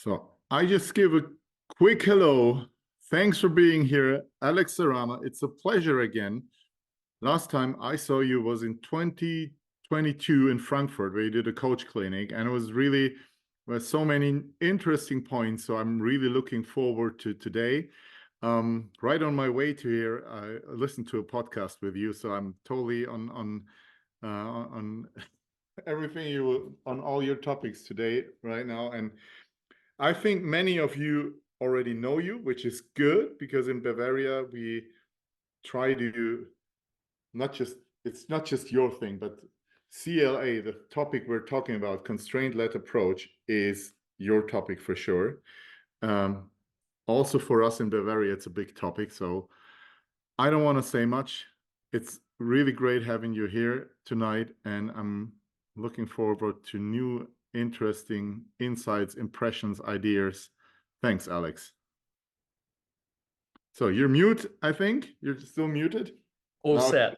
So I just give a quick hello. Thanks for being here, Alex Sarama. It's a pleasure again. Last time I saw you was in 2022 in Frankfurt, where you did a coach clinic, and it was really so many interesting points. So I'm really looking forward to today. Right on my way to here, I listened to a podcast with you, so I'm totally on everything you on all your topics today right now. And I think many of you already know you, which is good because in Bavaria we try to it's not just your thing, but CLA, the topic we're talking about, constraint-led approach, is your topic for sure. Also for us in Bavaria, it's a big topic. So I don't want to say much. It's really great having you here tonight, and I'm looking forward to new, interesting insights, impressions, ideas. Thanks, Alex. So you're mute, I think. You're still muted. All Okay. set.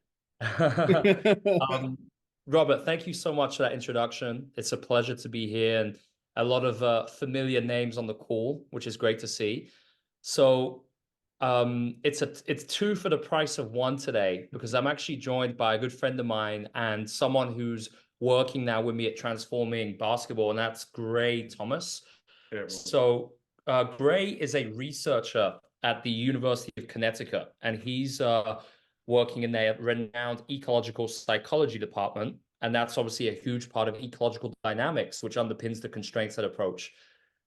Robert, thank you so much for that introduction. It's a pleasure to be here, and a lot of familiar names on the call, which is great to see. So it's two for the price of one today, because I'm actually joined by a good friend of mine and someone who's working now with me at Transforming Basketball, and that's Gray Thomas. Yeah. So Gray is a researcher at the University of Connecticut, and he's working in their renowned ecological psychology department. And that's obviously a huge part of ecological dynamics, which underpins the constraints-led approach.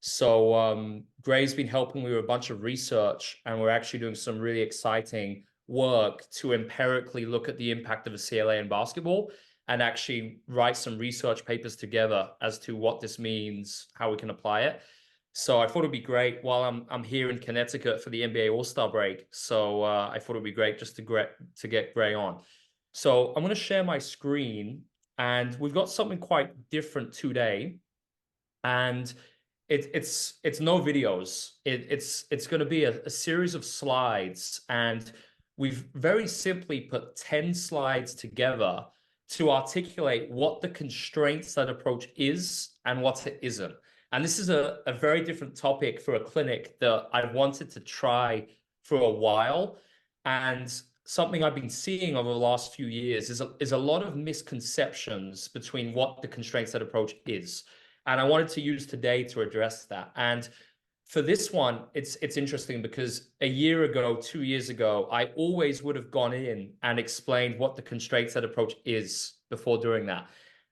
So Gray's been helping me with a bunch of research, and we're actually doing some really exciting work to empirically look at the impact of a CLA in basketball and actually write some research papers together as to what this means, how we can apply it. So I thought it'd be great while I'm here in Connecticut for the NBA All-Star break. So I thought it'd be great just to get Gray on. So I'm going to share my screen, and we've got something quite different today. And it's no videos. It's going to be a series of slides, and we've very simply put 10 slides together to articulate what the constraints-led approach is and what it isn't. And this is a very different topic for a clinic that I've wanted to try for a while. And something I've been seeing over the last few years is a lot of misconceptions between what the constraints-led approach is. And I wanted to use today to address that. And for this one, it's interesting because a year ago, 2 years ago, I always would have gone in and explained what the constraints-led approach is before doing that.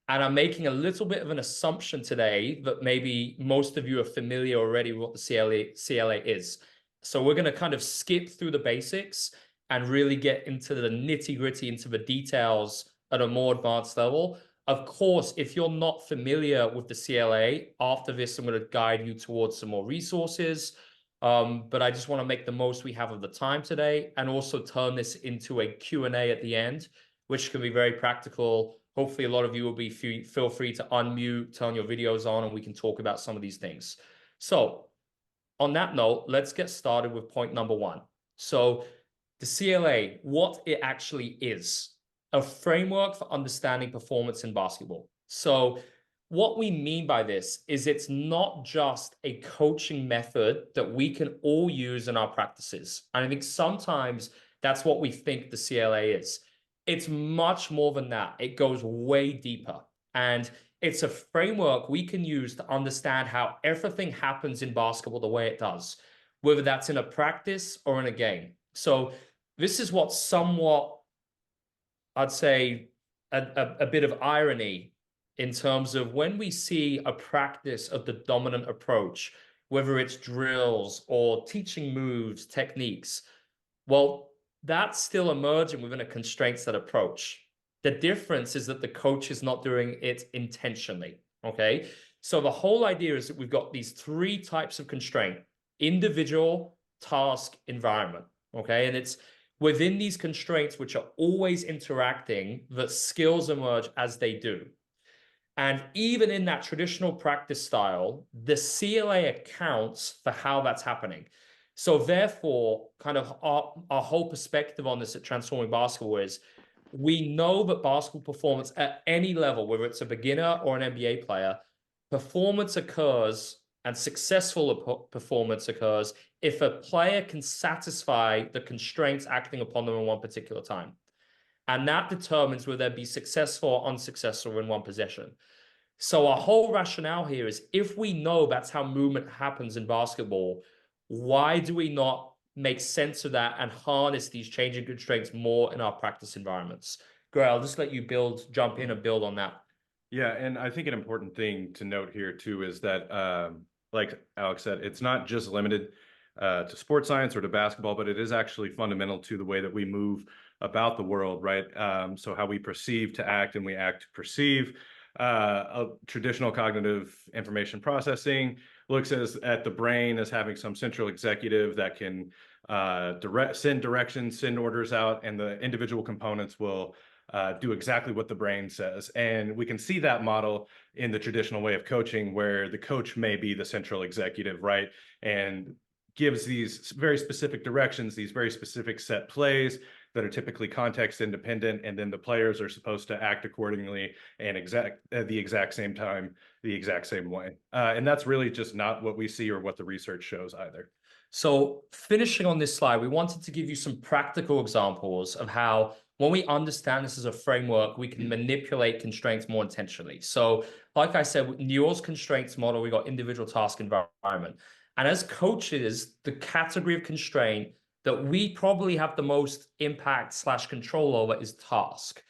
And I'm making a little bit of an assumption today that maybe most of you are familiar already with what the CLA is. So we're going to kind of skip through the basics and really get into the nitty-gritty, into the details at a more advanced level. Of course, if you're not familiar with the CLA, after this, I'm going to guide you towards some more resources. But I just want to make the most we have of the time today, and also turn this into a Q&A at the end, which can be very practical. Hopefully, a lot of you will feel free to unmute, turn your videos on, and we can talk about some of these things. So on that note, let's get started with point number one. So the CLA, what it actually is. A framework for understanding performance in basketball. So what we mean by this is it's not just a coaching method that we can all use in our practices. And I think sometimes that's what we think the CLA is. It's much more than that. It goes way deeper. And it's a framework we can use to understand how everything happens in basketball the way it does, whether that's in a practice or in a game. So this is what somewhat, I'd say, a bit of irony in terms of when we see a practice of the dominant approach, whether it's drills or teaching moves, techniques, well, that's still emerging within a constraints-led approach. The difference is that the coach is not doing it intentionally, okay? So the whole idea is that we've got these three types of constraint: individual, task, environment, okay? And it's within these constraints, which are always interacting, that skills emerge as they do. And even in that traditional practice style, the CLA accounts for how that's happening. So therefore, kind of our whole perspective on this at Transforming Basketball is we know that basketball performance at any level, whether it's a beginner or an NBA player, performance occurs and successful performance occurs if a player can satisfy the constraints acting upon them in one particular time. And that determines whether they'll be successful or unsuccessful in one possession. So our whole rationale here is, if we know that's how movement happens in basketball, why do we not make sense of that and harness these changing constraints more in our practice environments? Great, I'll just let you jump in and build on that. Yeah, and I think an important thing to note here too is that, like Alex said, it's not just limited to sports science or to basketball, but it is actually fundamental to the way that we move about the world, right? So how we perceive to act and we act to perceive. Traditional cognitive information processing looks at the brain as having some central executive that can send directions, send orders out, and the individual components will do exactly what the brain says. And we can see that model in the traditional way of coaching, where the coach may be the central executive, right? And gives these very specific directions, these very specific set plays that are typically context independent, and then the players are supposed to act accordingly and at the exact same time, the exact same way. And that's really just not what we see or what the research shows either. So finishing on this slide, we wanted to give you some practical examples of how, when we understand this as a framework, we can manipulate constraints more intentionally. So like I said, with Newell's constraints model, we got individual task environment. And as coaches, the category of constraint that we probably have the most impact / control over is task.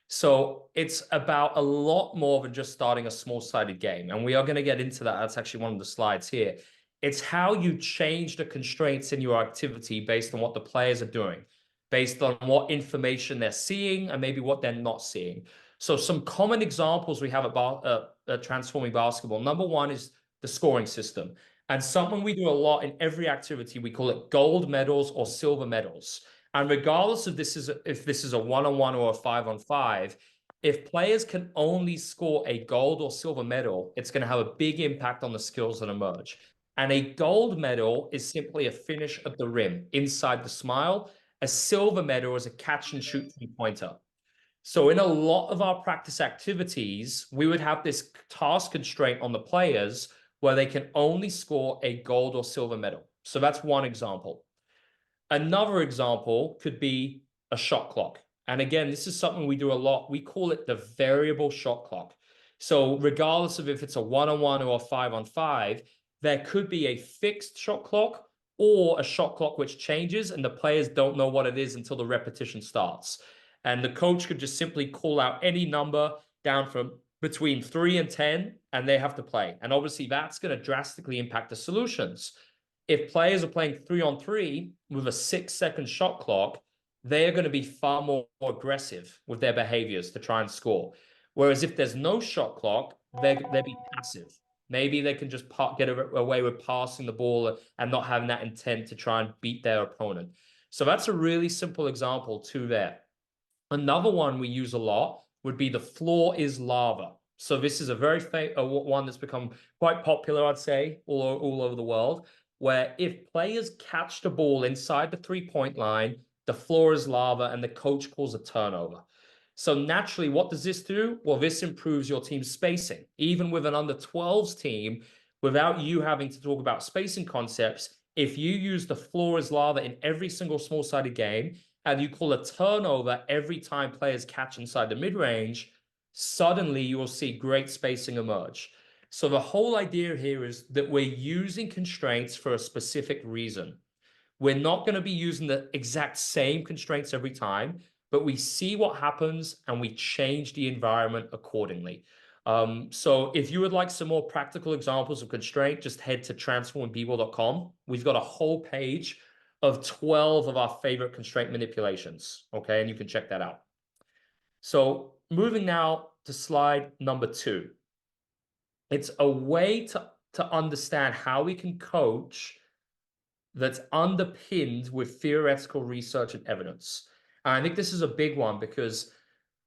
So it's about a lot more than just starting a small-sided game. And we are going to get into that. That's actually one of the slides here. It's how you change the constraints in your activity based on what the players are doing, based on what information they're seeing and maybe what they're not seeing. So some common examples we have about transforming basketball. Number one is the scoring system. And something we do a lot in every activity, we call it gold medals or silver medals. And regardless of if this is a one-on-one or a 5-on-5, if players can only score a gold or silver medal, it's going to have a big impact on the skills that emerge. And a gold medal is simply a finish at the rim inside the smile. A silver medal is a catch and shoot three-pointer. So in a lot of our practice activities, we would have this task constraint on the players where they can only score a gold or silver medal. So that's one example. Another example could be a shot clock. And again, this is something we do a lot. We call it the variable shot clock. So regardless of if it's a one-on-one or a 5-on-5, there could be a fixed shot clock or a shot clock which changes, and the players don't know what it is until the repetition starts. And the coach could just simply call out any number down from between 3 and 10, and they have to play. And obviously that's going to drastically impact the solutions. If players are playing 3-on-3 with a 6-second shot clock, they are going to be far more aggressive with their behaviors to try and score. Whereas if there's no shot clock, they'll be passive. Maybe they can just get away with passing the ball and not having that intent to try and beat their opponent. So that's a really simple example too there. Another one we use a lot would be the floor is lava. So this is a very one that's become quite popular, I'd say, all over the world, where if players catch the ball inside the three-point line, the floor is lava and the coach calls a turnover. So naturally, what does this do? Well, this improves your team's spacing. Even with an under-12s team, without you having to talk about spacing concepts, if you use the floor is lava in every single small-sided game, and you call a turnover every time players catch inside the mid-range, suddenly you will see great spacing emerge. So the whole idea here is that we're using constraints for a specific reason. We're not going to be using the exact same constraints every time, but we see what happens and we change the environment accordingly. So if you would like some more practical examples of constraint, just head to transformingpeople.com. We've got a whole page of 12 of our favorite constraint manipulations, okay? And you can check that out. So moving now to slide number 2. It's a way to understand how we can coach that's underpinned with theoretical research and evidence. And I think this is a big one because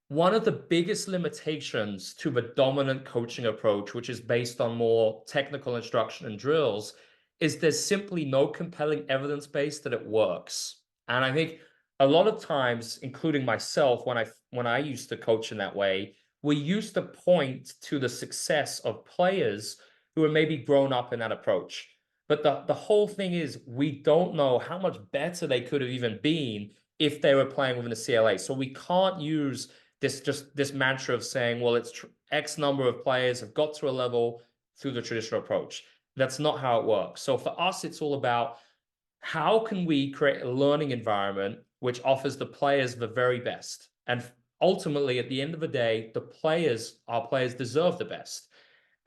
one of the biggest limitations to the dominant coaching approach, which is based on more technical instruction and drills, is there's simply no compelling evidence base that it works. And I think a lot of times, including myself, when I used to coach in that way, we used to point to the success of players who are maybe grown up in that approach. But the whole thing is we don't know how much better they could have even been if they were playing within a CLA. So we can't use this mantra of saying, well, it's X number of players have got to a level through the traditional approach. That's not how it works. So for us, it's all about how can we create a learning environment which offers the players the very best. And ultimately, at the end of the day, our players deserve the best.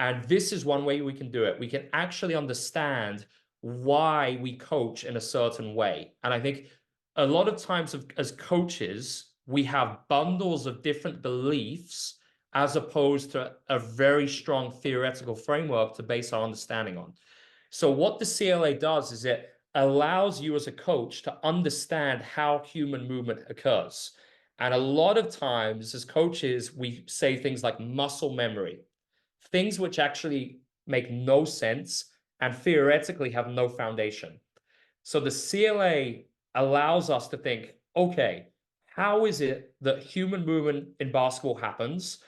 And this is one way we can do it. We can actually understand why we coach in a certain way. And I think a lot of times as coaches, we have bundles of different beliefs as opposed to a very strong theoretical framework to base our understanding on. So what the CLA does is it allows you as a coach to understand how human movement occurs. And a lot of times as coaches, we say things like muscle memory, things which actually make no sense and theoretically have no foundation. So the CLA allows us to think, okay, how is it that human movement in basketball happens?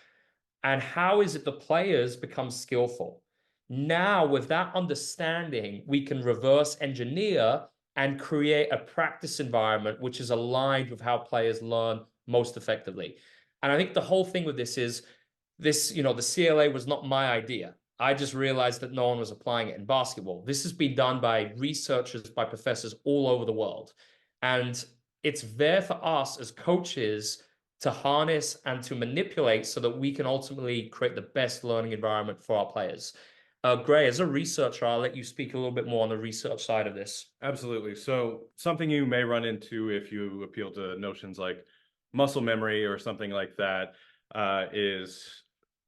And how is it the players become skillful? Now, with that understanding, we can reverse engineer and create a practice environment which is aligned with how players learn most effectively. And I think the whole thing with this is the CLA was not my idea. I just realized that no one was applying it in basketball. This has been done by researchers, by professors all over the world. And it's there for us as coaches to harness and to manipulate so that we can ultimately create the best learning environment for our players. Gray, as a researcher, I'll let you speak a little bit more on the research side of this. Absolutely. So something you may run into if you appeal to notions like muscle memory or something like that is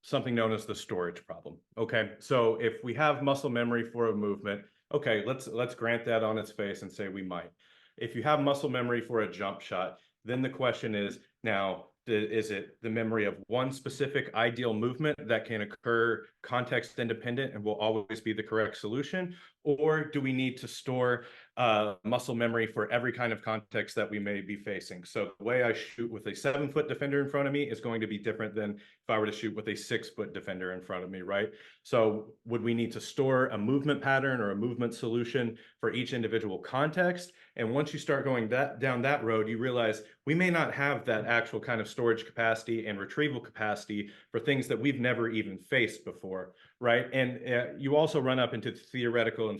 something known as the storage problem. Okay, so if we have muscle memory for a movement, okay, let's grant that on its face and say we might. If you have muscle memory for a jump shot, then the question is now, is it the memory of one specific ideal movement that can occur context independent and will always be the correct solution? Or do we need to store muscle memory for every kind of context that we may be facing? So the way I shoot with a 7-foot defender in front of me is going to be different than if I were to shoot with a 6-foot defender in front of me, right? So would we need to store a movement pattern or a movement solution for each individual context? And once you start going down that road, you realize we may not have that actual kind of storage capacity and retrieval capacity for things that we've never even faced before, right? And you also run up into the theoretical and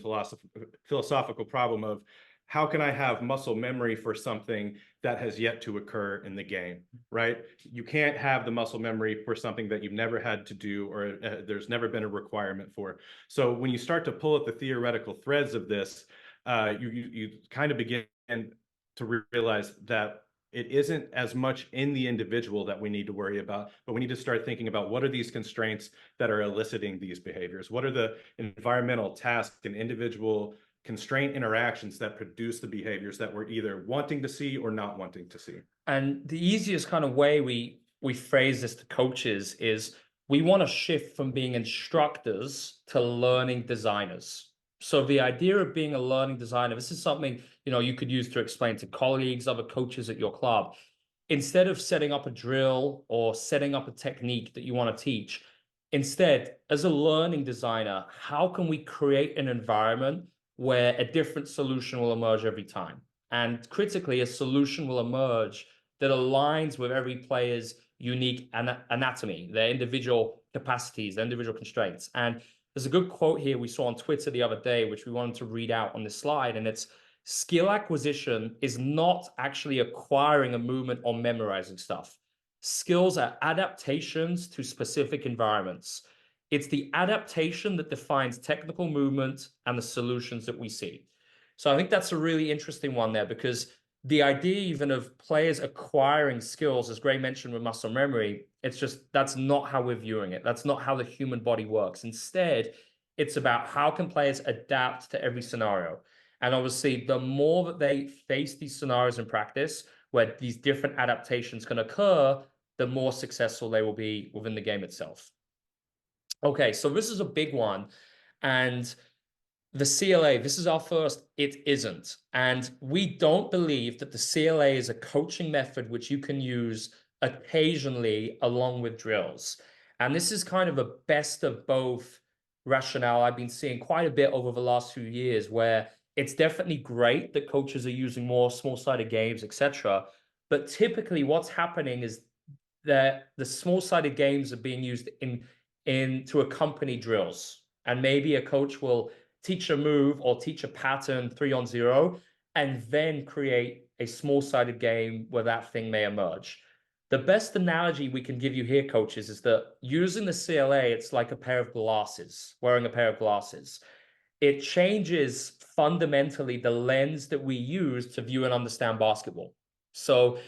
philosophical problem of how can I have muscle memory for something that has yet to occur in the game, right? You can't have the muscle memory for something that you've never had to do or there's never been a requirement for. So when you start to pull at the theoretical threads of this, you kind of begin to realize that it isn't as much in the individual that we need to worry about, but we need to start thinking about what are these constraints that are eliciting these behaviors? What are the environmental tasks and individual constraint interactions that produce the behaviors that we're either wanting to see or not wanting to see? And the easiest kind of way we phrase this to coaches is we want to shift from being instructors to learning designers. So the idea of being a learning designer, this is something, you could use to explain to colleagues, other coaches at your club. Instead of setting up a drill or setting up a technique that you want to teach, instead, as a learning designer, how can we create an environment where a different solution will emerge every time? And critically, a solution will emerge that aligns with every player's unique anatomy, their individual capacities, their individual constraints. And there's a good quote here we saw on Twitter the other day, which we wanted to read out on this slide, and it's skill acquisition is not actually acquiring a movement or memorizing stuff. Skills are adaptations to specific environments. It's the adaptation that defines technical movement and the solutions that we see. So I think that's a really interesting one there, because the idea even of players acquiring skills, as Gray mentioned with muscle memory, that's not how we're viewing it. That's not how the human body works. Instead, it's about how can players adapt to every scenario. And obviously, the more that they face these scenarios in practice, where these different adaptations can occur, the more successful they will be within the game itself. Okay, so this is a big one. And the CLA, this is our first, it isn't. And we don't believe that the CLA is a coaching method which you can use occasionally along with drills. And this is kind of a best of both rationale I've been seeing quite a bit over the last few years, where it's definitely great that coaches are using more small-sided games, etc. But typically what's happening is that the small-sided games are being used to accompany drills. And maybe a coach will teach a move or teach a pattern 3-on-0, and then create a small-sided game where that thing may emerge. The best analogy we can give you here, coaches, is that using the CLA, it's like a pair of glasses, wearing a pair of glasses. It changes fundamentally the lens that we use to view and understand basketball. So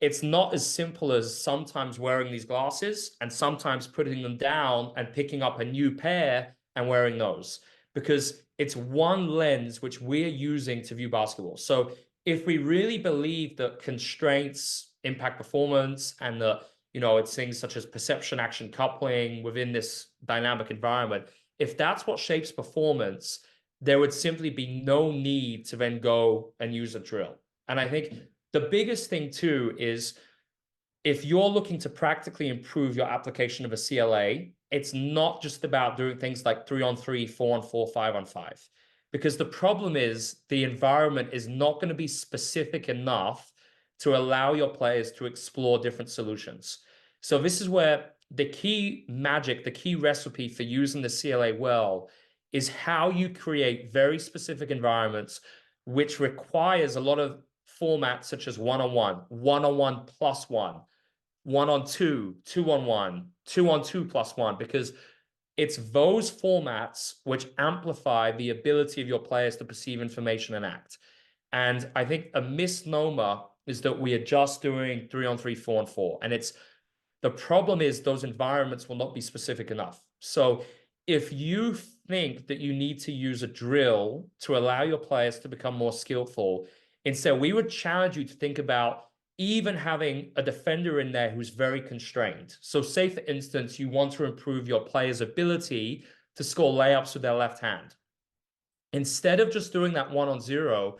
it's not as simple as sometimes wearing these glasses and sometimes putting them down and picking up a new pair and wearing those, because it's one lens which we're using to view basketball. So if we really believe that constraints impact performance, and that, it's things such as perception action coupling within this dynamic environment, if that's what shapes performance, there would simply be no need to then go and use a drill. And I think the biggest thing too is, if you're looking to practically improve your application of a CLA, it's not just about doing things like 3-on-3, 4-on-4, 5-on-5. Because the problem is the environment is not going to be specific enough to allow your players to explore different solutions. So this is where the key magic, the key recipe for using the CLA well, is how you create very specific environments, which requires a lot of formats such as 1-on-1, 1-on-1 plus 1, 1-on-2, 2-on-1, 2-on-2 plus 1, because it's those formats which amplify the ability of your players to perceive information and act. And I think a misnomer is that we are just doing 3-on-3, 4-on-4. And the problem is those environments will not be specific enough. So if you think that you need to use a drill to allow your players to become more skillful, instead, we would challenge you to think about even having a defender in there who's very constrained. So say, for instance, you want to improve your player's ability to score layups with their left hand. Instead of just doing that 1-on-0,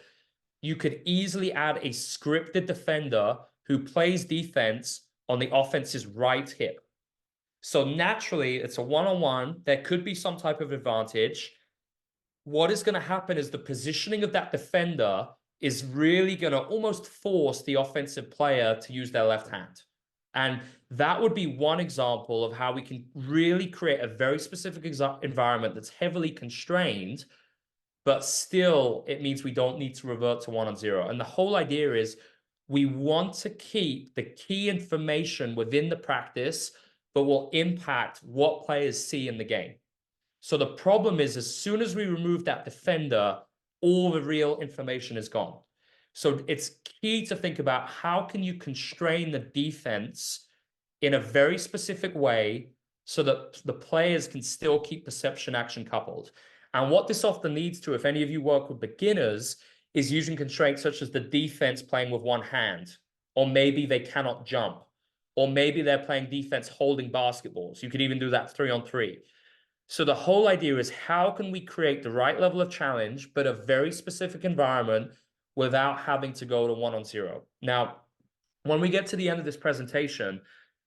you could easily add a scripted defender who plays defense on the offense's right hip. So naturally, it's a 1-on-1. There could be some type of advantage. What is going to happen is the positioning of that defender is really going to almost force the offensive player to use their left hand. And that would be one example of how we can really create a very specific environment that's heavily constrained, but still it means we don't need to revert to 1-on-0. And the whole idea is we want to keep the key information within the practice, but will impact what players see in the game. So the problem is, as soon as we remove that defender, all the real information is gone. So it's key to think about how can you constrain the defense in a very specific way so that the players can still keep perception action coupled. And what this often leads to, if any of you work with beginners, is using constraints such as the defense playing with one hand, or maybe they cannot jump, or maybe they're playing defense holding basketballs. You could even do that 3-on-3. So the whole idea is, how can we create the right level of challenge, but a very specific environment without having to go to 1-on-0? Now, when we get to the end of this presentation,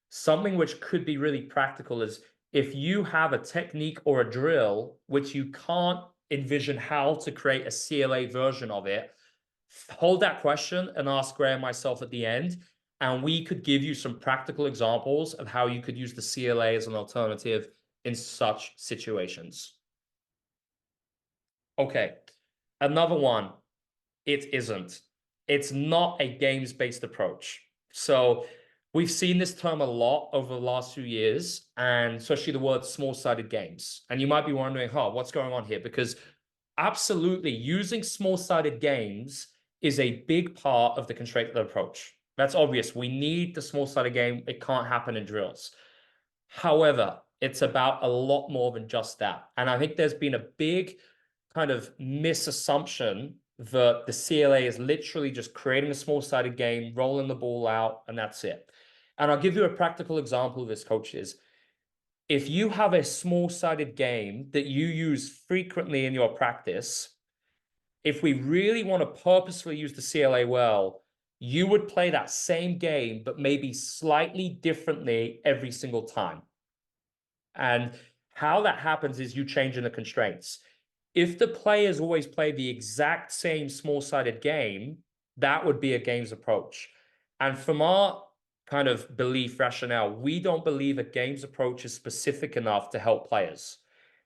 something which could be really practical is, if you have a technique or a drill which you can't envision how to create a CLA version of it, hold that question and ask Gray and myself at the end, and we could give you some practical examples of how you could use the CLA as an alternative in such situations. Okay, another one, it isn't. It's not a games-based approach. So we've seen this term a lot over the last few years, and especially the word small-sided games. And you might be wondering, what's going on here? Because absolutely, using small-sided games is a big part of the constraint approach. That's obvious. We need the small-sided game. It can't happen in drills. However, it's about a lot more than just that. And I think there's been a big kind of misassumption that the CLA is literally just creating a small-sided game, rolling the ball out, and that's it. And I'll give you a practical example of this, coaches. If you have a small-sided game that you use frequently in your practice, if we really want to purposefully use the CLA well, you would play that same game, but maybe slightly differently every single time. And How that happens is you change in the constraints. If the players always play the exact same small-sided game, that would be a games approach. And from our kind of belief rationale, we don't believe a games approach is specific enough to help players.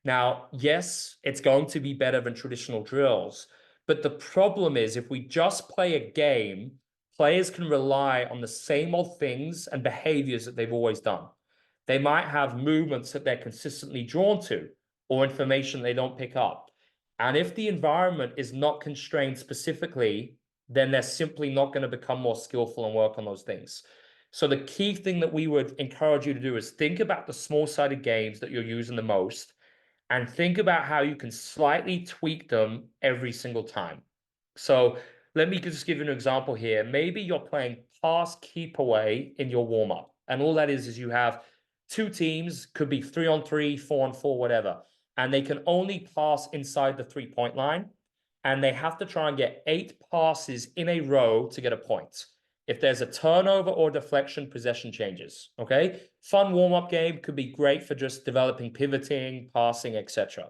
Now, yes, it's going to be better than traditional drills, but the problem is if we just play a game, players can rely on the same old things and behaviors that they've always done. They might have movements that they're consistently drawn to or information they don't pick up. And if the environment is not constrained specifically, then they're simply not going to become more skillful and work on those things. So the key thing that we would encourage you to do is think about the small-sided games that you're using the most and think about how you can slightly tweak them every single time. So let me just give you an example here. Maybe you're playing pass keep away in your warm-up. And all that is you have two teams, could be 3-on-3, 4-on-4, whatever. And they can only pass inside the 3-point line. And they have to try and get 8 passes in a row to get a point. If there's a turnover or deflection, possession changes. Okay. Fun warm-up game, could be great for just developing pivoting, passing, etc.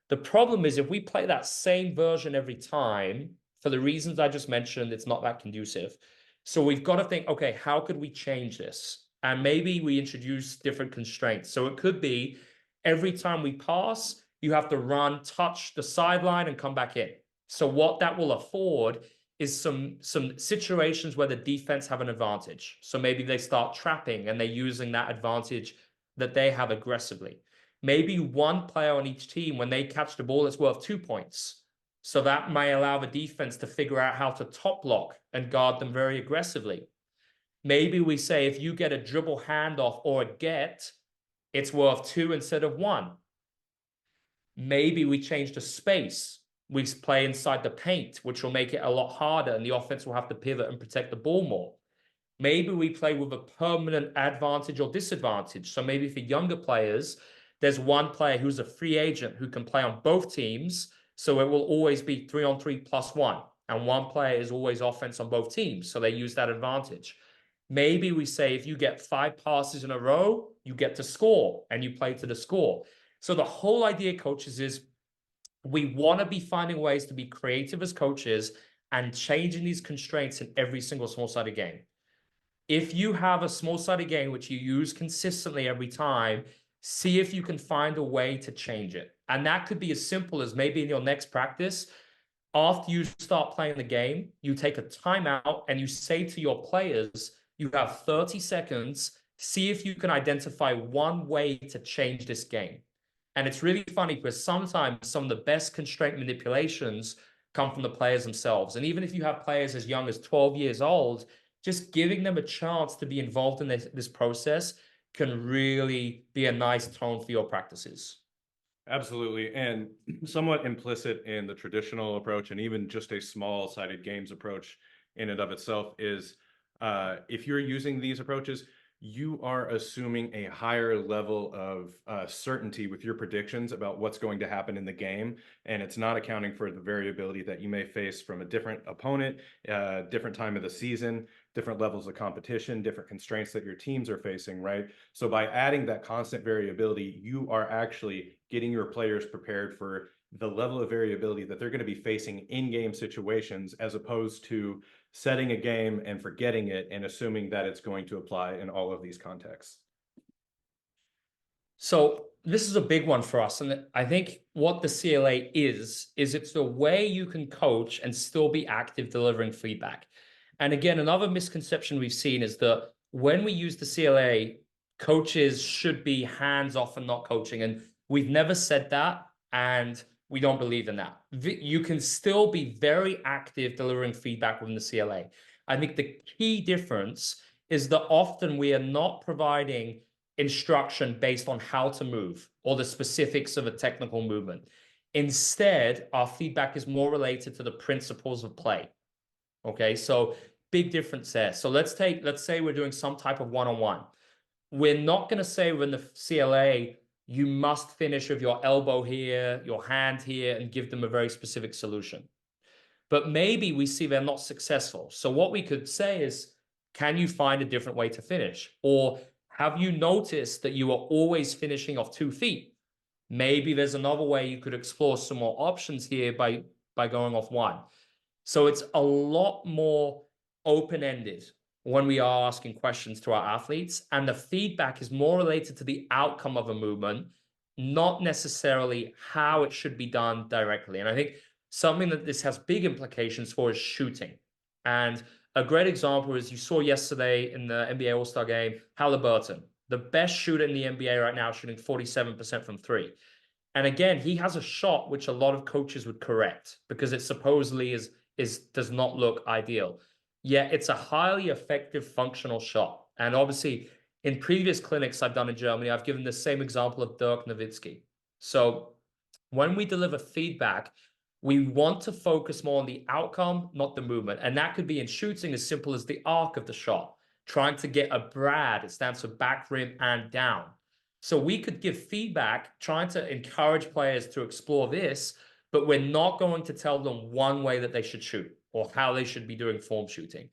The problem is if we play that same version every time, for the reasons I just mentioned, it's not that conducive. So we've got to think, okay, how could we change this? And maybe we introduce different constraints. So it could be every time we pass, you have to run, touch the sideline and come back in. So what that will afford is some situations where the defense have an advantage. So maybe they start trapping and they're using that advantage that they have aggressively. Maybe one player on each team, when they catch the ball, it's worth 2 points. So that may allow the defense to figure out how to top block and guard them very aggressively. Maybe we say if you get a dribble handoff or a get, it's worth 2 instead of 1. Maybe we change the space. We play inside the paint, which will make it a lot harder and the offense will have to pivot and protect the ball more. Maybe we play with a permanent advantage or disadvantage. So maybe for younger players, there's one player who's a free agent who can play on both teams. So it will always be 3-on-3 plus 1. And one player is always offense on both teams. So they use that advantage. Maybe we say if you get 5 passes in a row, you get to score and you play to the score. So the whole idea, coaches, is we want to be finding ways to be creative as coaches and changing these constraints in every single small-sided game. If you have a small-sided game which you use consistently every time, see if you can find a way to change it. And that could be as simple as maybe in your next practice, after you start playing the game, you take a timeout and you say to your players, you have 30 seconds, see if you can identify one way to change this game. And it's really funny because sometimes some of the best constraint manipulations come from the players themselves. And even if you have players as young as 12 years old, just giving them a chance to be involved in this process can really be a nice tone for your practices. Absolutely. And somewhat implicit in the traditional approach and even just a small-sided games approach in and of itself is if you're using these approaches, you are assuming a higher level of certainty with your predictions about what's going to happen in the game. And it's not accounting for the variability that you may face from a different opponent, different time of the season, different levels of competition, different constraints that your teams are facing, right? So by adding that constant variability, you are actually getting your players prepared for the level of variability that they're going to be facing in-game situations, as opposed to setting a game and forgetting it and assuming that it's going to apply in all of these contexts. So this is a big one for us. And I think what the CLA is it's the way you can coach and still be active delivering feedback. And again, another misconception we've seen is that when we use the CLA, coaches should be hands-off and not coaching. And we've never said that. And we don't believe in that. You can still be very active delivering feedback within the CLA. I think the key difference is that often we are not providing instruction based on how to move or the specifics of a technical movement. Instead, our feedback is more related to the principles of play. Okay, so big difference there. So let's say we're doing some type of one-on-one. We're not going to say within the CLA, you must finish with your elbow here, your hand here, and give them a very specific solution. But maybe we see they're not successful. So what we could say is, can you find a different way to finish? Or have you noticed that you are always finishing off 2 feet? Maybe there's another way you could explore some more options here by going off one. So it's a lot more open-ended when we are asking questions to our athletes, and the feedback is more related to the outcome of a movement, not necessarily how it should be done directly. And I think something that this has big implications for is shooting. And a great example is you saw yesterday in the NBA All-Star game, Halliburton, the best shooter in the NBA right now, shooting 47% from three. And again, he has a shot which a lot of coaches would correct because it supposedly does not look ideal. Yet it's a highly effective functional shot. And obviously, in previous clinics I've done in Germany, I've given the same example of Dirk Nowitzki. So when we deliver feedback, we want to focus more on the outcome, not the movement. And that could be in shooting as simple as the arc of the shot, trying to get a brad. It stands for back, rim, and down. So we could give feedback, trying to encourage players to explore this, but we're not going to tell them one way that they should shoot or how they should be doing form shooting.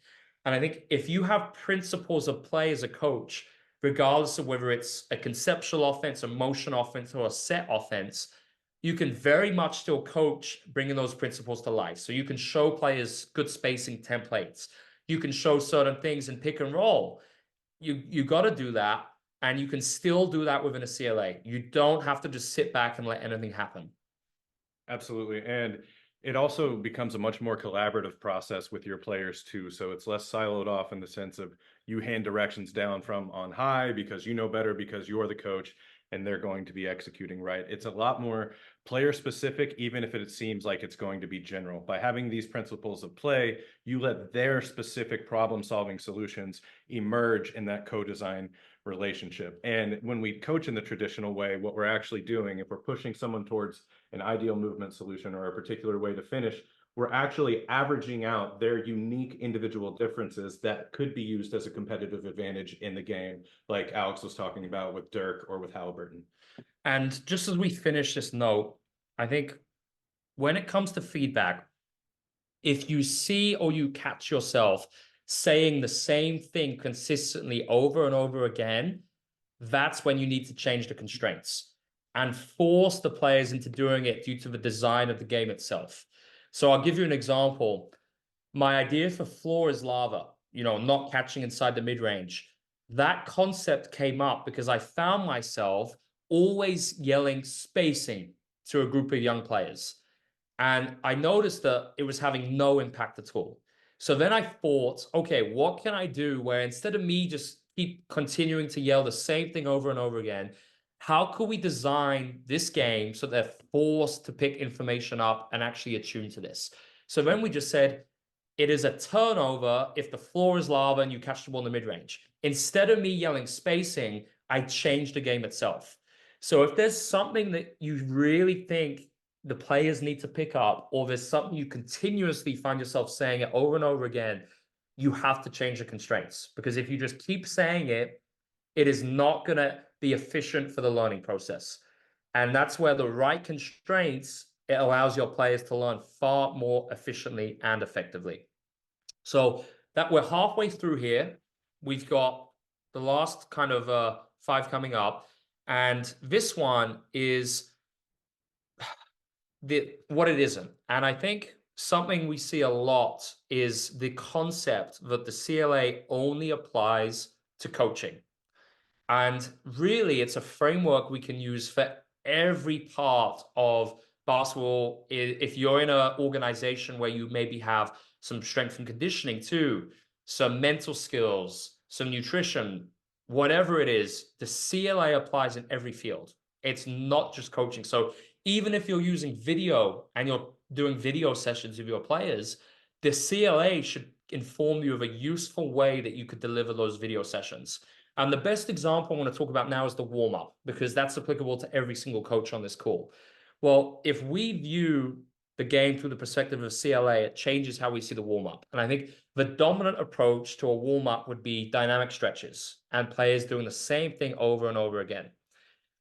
And I think if you have principles of play as a coach, regardless of whether it's a conceptual offense, a motion offense, or a set offense, you can very much still coach bringing those principles to life. So you can show players good spacing templates. You can show certain things in pick and roll. You got to do that. And you can still do that within a CLA. You don't have to just sit back and let anything happen. Absolutely. And it also becomes a much more collaborative process with your players too. So it's less siloed off in the sense of you hand directions down from on high because you know better because you're the coach and they're going to be executing right. It's a lot more player specific, even if it seems like it's going to be general. By having these principles of play, you let their specific problem solving solutions emerge in that co-design relationship. And when we coach in the traditional way, what we're actually doing, if we're pushing someone towards an ideal movement solution or a particular way to finish, we're actually averaging out their unique individual differences that could be used as a competitive advantage in the game, like Alex was talking about with Dirk or with Halliburton. And just as we finish this note, I think when it comes to feedback, if you see or you catch yourself saying the same thing consistently over and over again, that's when you need to change the constraints and force the players into doing it due to the design of the game itself. So I'll give you an example. My idea for floor is lava, not catching inside the mid-range. That concept came up because I found myself always yelling spacing to a group of young players. And I noticed that it was having no impact at all. So then I thought, okay, what can I do where instead of me just keep continuing to yell the same thing over and over again, how could we design this game so they're forced to pick information up and actually attune to this? So then we just said, it is a turnover if the floor is lava and you catch the ball in the mid-range. Instead of me yelling spacing, I changed the game itself. So if there's something that you really think the players need to pick up, or there's something you continuously find yourself saying it over and over again, you have to change the constraints. Because if you just keep saying it, it is not going to be efficient for the learning process. And that's where the right constraints, it allows your players to learn far more efficiently and effectively. So that we're halfway through here. We've got the last kind of 5 coming up. And this one is what it isn't. And I think something we see a lot is the concept that the CLA only applies to coaching. And really, it's a framework we can use for every part of basketball. If you're in an organization where you maybe have some strength and conditioning too, some mental skills, some nutrition, whatever it is, the CLA applies in every field. It's not just coaching. So even if you're using video and you're doing video sessions with your players, the CLA should inform you of a useful way that you could deliver those video sessions. And the best example I want to talk about now is the warm-up, because that's applicable to every single coach on this call. Well, if we view the game through the perspective of CLA, it changes how we see the warm-up. And I think the dominant approach to a warm-up would be dynamic stretches and players doing the same thing over and over again.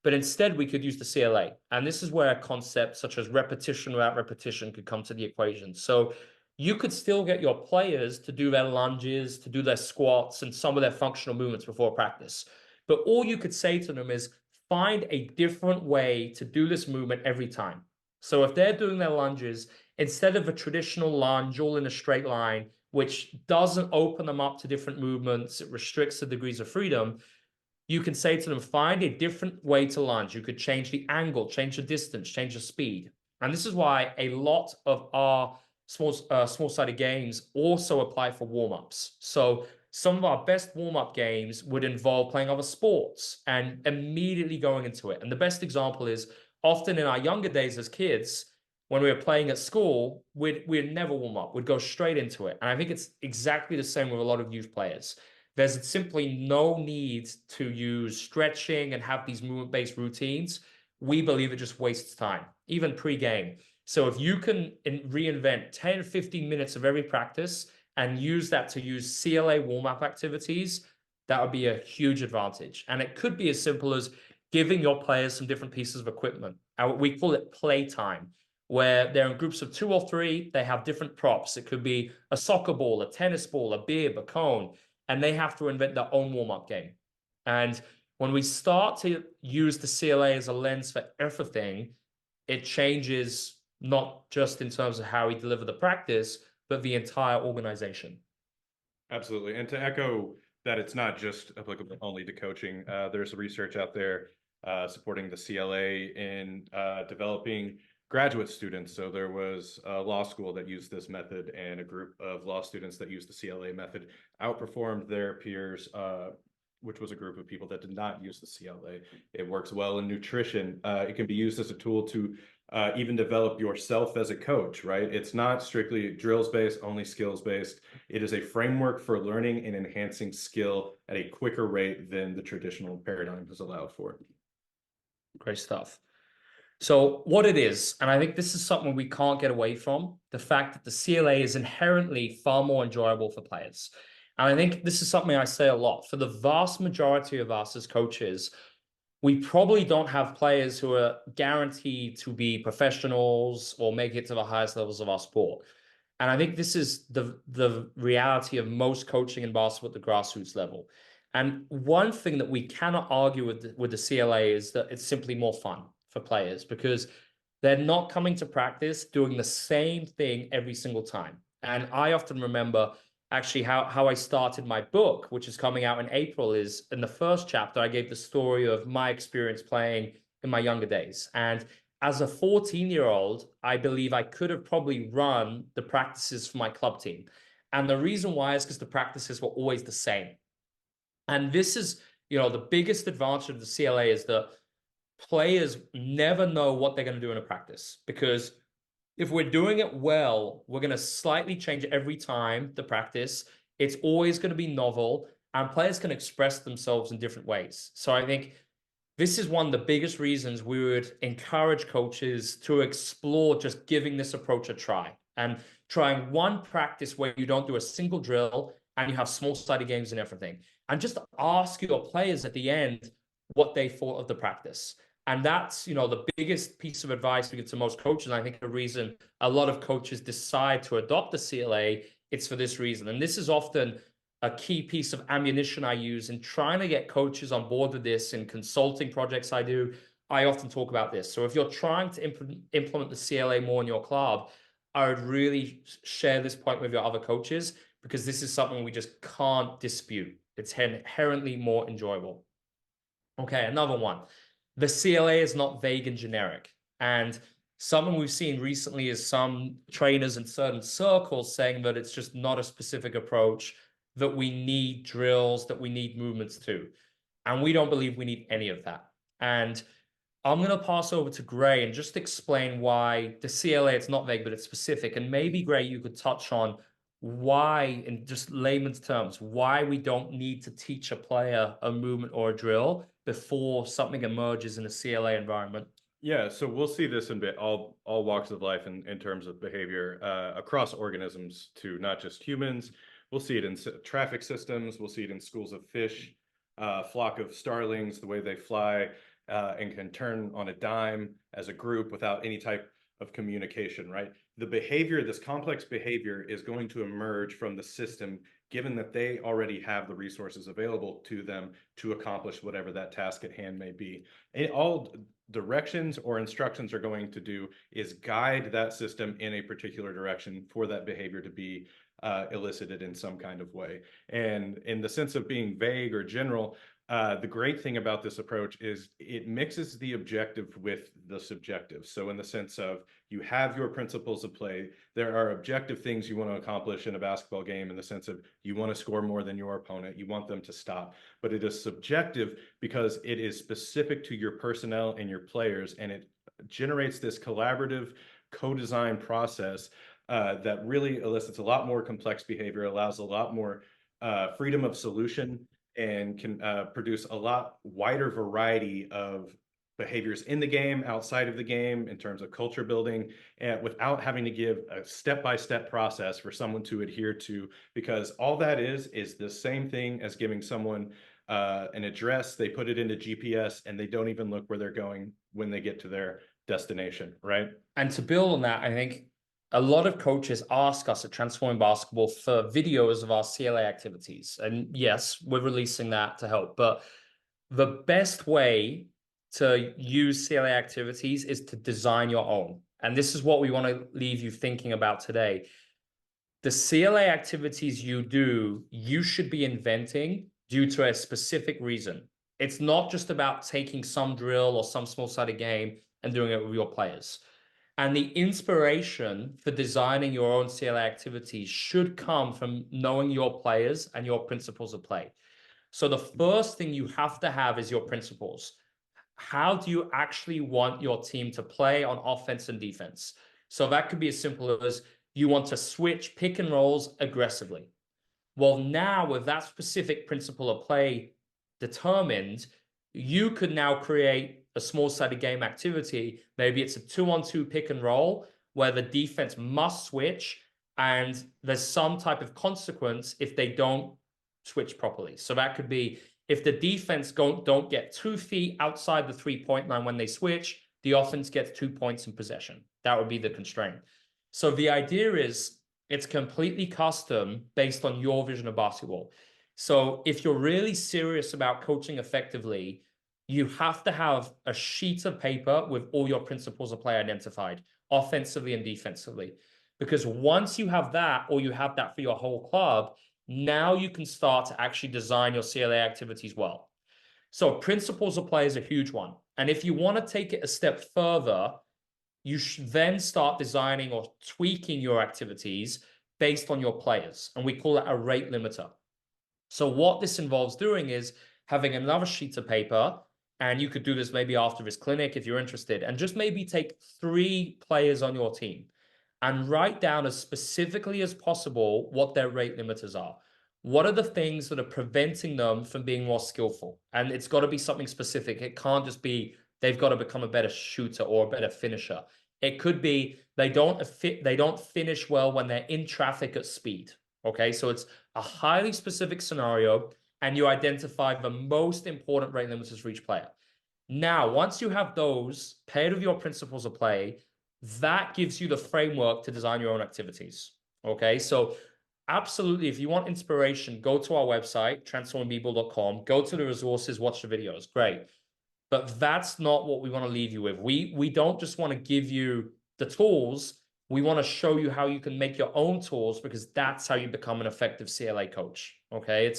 But instead, we could use the CLA. And this is where a concept such as repetition without repetition could come to the equation. So you could still get your players to do their lunges, to do their squats, and some of their functional movements before practice. But all you could say to them is find a different way to do this movement every time. So if they're doing their lunges, instead of a traditional lunge all in a straight line, which doesn't open them up to different movements, it restricts the degrees of freedom, you can say to them, find a different way to lunge. You could change the angle, change the distance, change the speed. And this is why a lot of our small-sided games also apply for warm-ups. So some of our best warm-up games would involve playing other sports and immediately going into it. And the best example is often in our younger days as kids, when we were playing at school, we'd never warm up. We'd go straight into it. And I think it's exactly the same with a lot of youth players. There's simply no need to use stretching and have these movement-based routines. We believe it just wastes time, even pre-game. So if you can reinvent 10, 15 minutes of every practice and use that to use CLA warm-up activities, that would be a huge advantage. And it could be as simple as giving your players some different pieces of equipment. We call it playtime, where they're in groups of 2 or 3, they have different props. It could be a soccer ball, a tennis ball, a bib, a cone, and they have to invent their own warm-up game. And when we start to use the CLA as a lens for everything, it changes not just in terms of how we deliver the practice, but the entire organization. Absolutely. And to echo that, it's not just applicable only to coaching. There's research out there supporting the CLA in developing graduate students. So there was a law school that used this method, and a group of law students that used the CLA method outperformed their peers, which was a group of people that did not use the CLA. It works well in nutrition. It can be used as a tool to even develop yourself as a coach, right? It's not strictly drills-based, only skills-based. It is a framework for learning and enhancing skill at a quicker rate than the traditional paradigm has allowed for. Great stuff. So what it is, and I think this is something we can't get away from, the fact that the CLA is inherently far more enjoyable for players. And I think this is something I say a lot. For the vast majority of us as coaches, we probably don't have players who are guaranteed to be professionals or make it to the highest levels of our sport. And I think this is the reality of most coaching in basketball at the grassroots level. And one thing that we cannot argue with the CLA is that it's simply more fun for players, because they're not coming to practice doing the same thing every single time. And I often remember actually how I started my book, which is coming out in April, is in the first chapter, I gave the story of my experience playing in my younger days. And as a 14-year-old, I believe I could have probably run the practices for my club team. And the reason why is because the practices were always the same. And this is, the biggest advantage of the CLA is that players never know what they're going to do in a practice, because if we're doing it well, we're going to slightly change it every time the practice. It's always going to be novel, and players can express themselves in different ways. So I think this is one of the biggest reasons we would encourage coaches to explore just giving this approach a try, and trying one practice where you don't do a single drill and you have small-sided games and everything. And just ask your players at the end what they thought of the practice. And that's, the biggest piece of advice we give to most coaches. And I think the reason a lot of coaches decide to adopt the CLA, it's for this reason. And this is often a key piece of ammunition I use in trying to get coaches on board with this in consulting projects I do. I often talk about this. So if you're trying to implement the CLA more in your club, I would really share this point with your other coaches, because this is something we just can't dispute. It's inherently more enjoyable. Okay, another one. The CLA is not vague and generic. And something we've seen recently is some trainers in certain circles saying that it's just not a specific approach, that we need drills, that we need movements too. And we don't believe we need any of that. And I'm going to pass over to Gray and just explain why the CLA, it's not vague, but it's specific. And maybe, Gray, you could touch on why, in just layman's terms, why we don't need to teach a player a movement or a drill before something emerges in a CLA environment. Yeah, so we'll see this in all walks of life in terms of behavior across organisms too, not just humans. We'll see it in traffic systems. We'll see it in schools of fish, flock of starlings, the way they fly and can turn on a dime as a group without any type of communication, right? The behavior, this complex behavior, is going to emerge from the system, given that they already have the resources available to them to accomplish whatever that task at hand may be. All directions or instructions are going to do is guide that system in a particular direction for that behavior to be elicited in some kind of way. And in the sense of being vague or general, the great thing about this approach is it mixes the objective with the subjective. So in the sense of, you have your principles of play, there are objective things you want to accomplish in a basketball game in the sense of you want to score more than your opponent, you want them to stop, but it is subjective because it is specific to your personnel and your players, and it generates this collaborative co-design process that really elicits a lot more complex behavior, allows a lot more freedom of solution, and can produce a lot wider variety of behaviors in the game, outside of the game, in terms of culture building, and without having to give a step-by-step process for someone to adhere to, because all that is the same thing as giving someone an address, they put it into GPS, and they don't even look where they're going when they get to their destination, right? And to build on that, I think a lot of coaches ask us at Transforming Basketball for videos of our CLA activities. And yes, we're releasing that to help. But the best way to use CLA activities is to design your own. And this is what we want to leave you thinking about today. The CLA activities you do, you should be inventing due to a specific reason. It's not just about taking some drill or some small-sided game and doing it with your players. And the inspiration for designing your own CLA activities should come from knowing your players and your principles of play. So the first thing you have to have is your principles. How do you actually want your team to play on offense and defense? So that could be as simple as you want to switch pick and rolls aggressively. Well, now with that specific principle of play determined, you could now create a small-sided game activity. Maybe it's a 2-on-2 pick and roll where the defense must switch, and there's some type of consequence if they don't switch properly. So that could be if the defense don't get 2 feet outside the 3-point line when they switch, the offense gets 2 points in possession. That would be the constraint. So the idea is it's completely custom based on your vision of basketball. So if you're really serious about coaching effectively, you have to have a sheet of paper with all your principles of play identified, offensively and defensively. Because once you have that, or you have that for your whole club, now you can start to actually design your CLA activities well. So principles of play is a huge one. And if you want to take it a step further, you should then start designing or tweaking your activities based on your players. And we call that a rate limiter. So what this involves doing is having another sheet of paper, and you could do this maybe after this clinic if you're interested, and just maybe take 3 players on your team and write down as specifically as possible what their rate limiters are. What are the things that are preventing them from being more skillful? And it's got to be something specific. It can't just be they've got to become a better shooter or a better finisher. It could be they don't finish well when they're in traffic at speed. Okay, so it's a highly specific scenario, and you identify the most important rate limiters for each player. Now, once you have those paired with your principles of play, that gives you the framework to design your own activities. Okay, so absolutely, if you want inspiration, go to our website, transformingpeople.com, go to the resources, watch the videos. Great. But that's not what we want to leave you with. We don't just want to give you the tools. We want to show you how you can make your own tools, because that's how you become an effective CLA coach. Okay,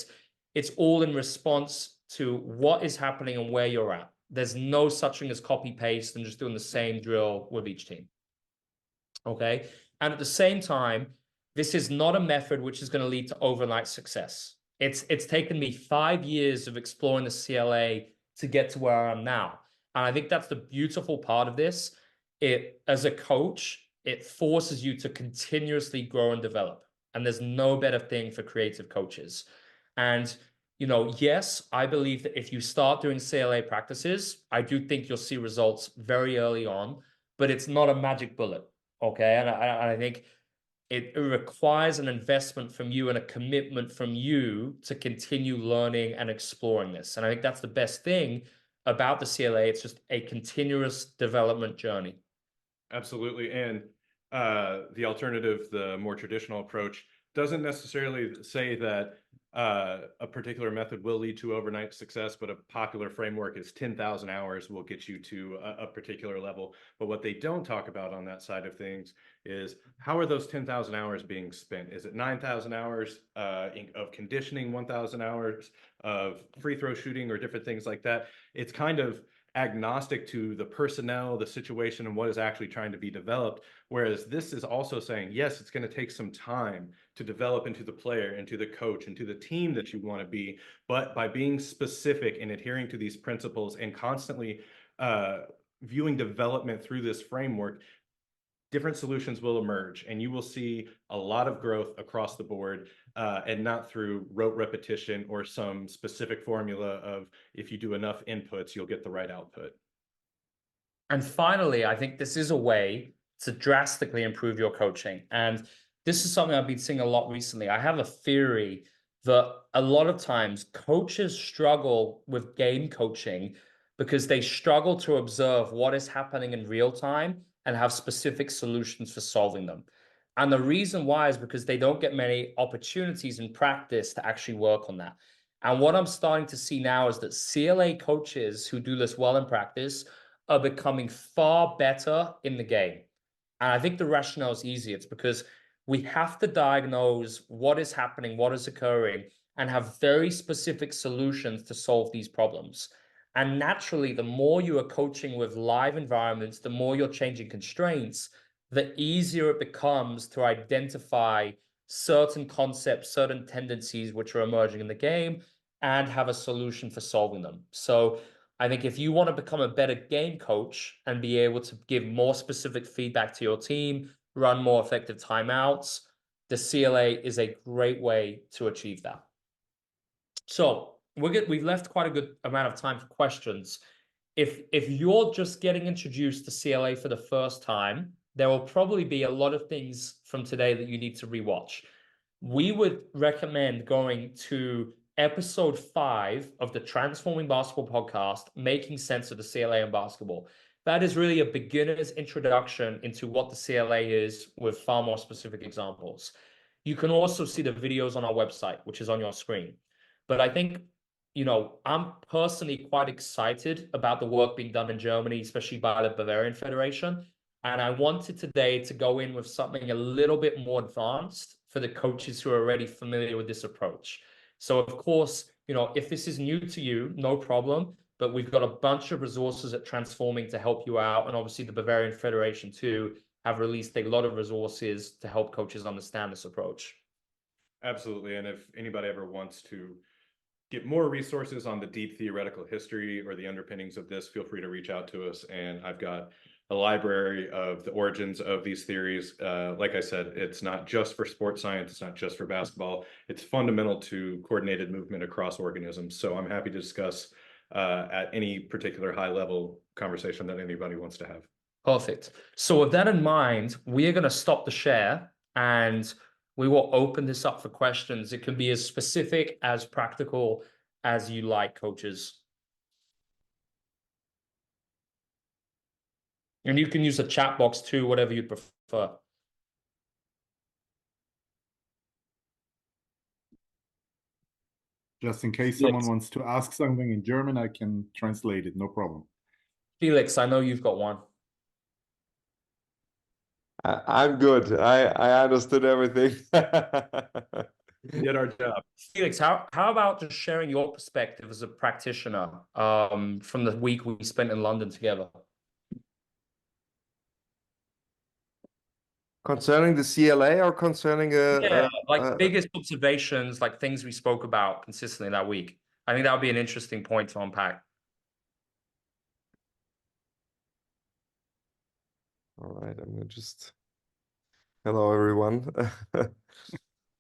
it's all in response to what is happening and where you're at. There's no such thing as copy paste and just doing the same drill with each team. Okay, and at the same time, this is not a method which is going to lead to overnight success. It's taken me 5 years of exploring the CLA to get to where I am now. And I think that's the beautiful part of this. As a coach, it forces you to continuously grow and develop. And there's no better thing for creative coaches. And, yes, I believe that if you start doing CLA practices, I do think you'll see results very early on, but it's not a magic bullet. Okay. And I think it requires an investment from you and a commitment from you to continue learning and exploring this. And I think that's the best thing about the CLA. It's just a continuous development journey. Absolutely. And the alternative, the more traditional approach, doesn't necessarily say that a particular method will lead to overnight success, but a popular framework is 10,000 hours will get you to a particular level. But what they don't talk about on that side of things is how are those 10,000 hours being spent? Is it 9,000 hours of conditioning, 1,000 hours of free throw shooting, or different things like that? It's kind of agnostic to the personnel, the situation, and what is actually trying to be developed. Whereas this is also saying, yes, it's going to take some time to develop into the player, into the coach, into the team that you want to be. But by being specific and adhering to these principles and constantly viewing development through this framework, different solutions will emerge, and you will see a lot of growth across the board, and not through rote repetition or some specific formula of if you do enough inputs, you'll get the right output. And finally, I think this is a way to drastically improve your coaching. And this is something I've been seeing a lot recently. I have a theory that a lot of times coaches struggle with game coaching because they struggle to observe what is happening in real time and have specific solutions for solving them. And the reason why is because they don't get many opportunities in practice to actually work on that. And what I'm starting to see now is that CLA coaches who do this well in practice are becoming far better in the game. And I think the rationale is easy. It's because we have to diagnose what is happening, what is occurring, and have very specific solutions to solve these problems. And naturally, the more you are coaching with live environments, the more you're changing constraints, the easier it becomes to identify certain concepts, certain tendencies which are emerging in the game, and have a solution for solving them. So I think if you want to become a better game coach and be able to give more specific feedback to your team, run more effective timeouts, the CLA is a great way to achieve that. So we've left quite a good amount of time for questions. If you're just getting introduced to CLA for the first time, there will probably be a lot of things from today that you need to rewatch. We would recommend going to episode 5 of the Transforming Basketball podcast, Making Sense of the CLA and Basketball. That is really a beginner's introduction into what the CLA is with far more specific examples. You can also see the videos on our website, which is on your screen. But I think, I'm personally quite excited about the work being done in Germany, especially by the Bavarian Federation. And I wanted today to go in with something a little bit more advanced for the coaches who are already familiar with this approach. So of course, if this is new to you, no problem, but we've got a bunch of resources at Transforming to help you out. And obviously the Bavarian Federation too have released a lot of resources to help coaches understand this approach. Absolutely. And if anybody ever wants to get more resources on the deep theoretical history or the underpinnings of this, feel free to reach out to us. And I've got a library of the origins of these theories. Like I said, it's not just for sports science. It's not just for basketball. It's fundamental to coordinated movement across organisms. So I'm happy to discuss at any particular high level conversation that anybody wants to have. Perfect. So with that in mind, we are going to stop the share and we will open this up for questions. It can be as specific, as practical as you like, coaches. And you can use the chat box too, whatever you prefer. Just in case someone wants to ask something in German, I can translate it, no problem. Felix, I know you've got one. I'm good. I understood everything. Did our job. Felix, how about just sharing your perspective as a practitioner from the week we spent in London together? Concerning the CLA or concerning biggest observations, like things we spoke about consistently that week. I think that would be an interesting point to unpack. All right, I'm gonna just. Hello, everyone.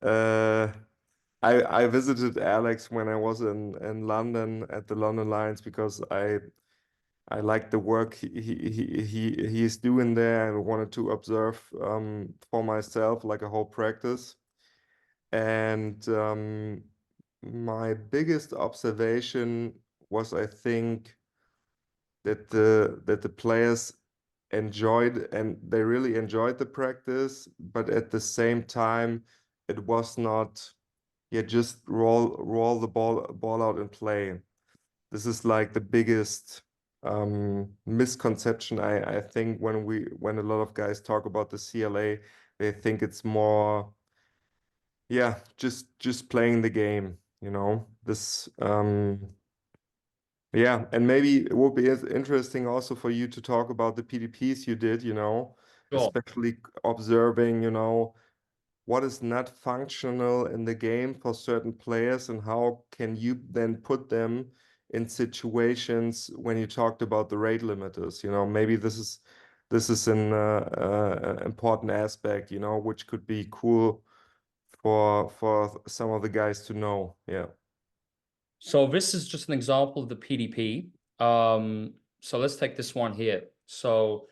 I visited Alex when I was in London at the London Lions because I liked the work he is doing there and wanted to observe for myself like a whole practice. And my biggest observation was, I think, that the players they really enjoyed the practice, but at the same time, it was not, yeah, just roll the ball out and play. This is like the biggest misconception I think when a lot of guys talk about the CLA, they think it's more, yeah, just playing the game, you know. This yeah, and maybe it would be interesting also for you to talk about the PDPs you did, you know, Sure. especially observing, you know, what is not functional in the game for certain players and how can you then put them in situations when you talked about the rate limiters, you know, maybe this is an important aspect, you know, which could be cool for some of the guys to know. Yeah. So this is just an example of the PDP. So let's take this one here. So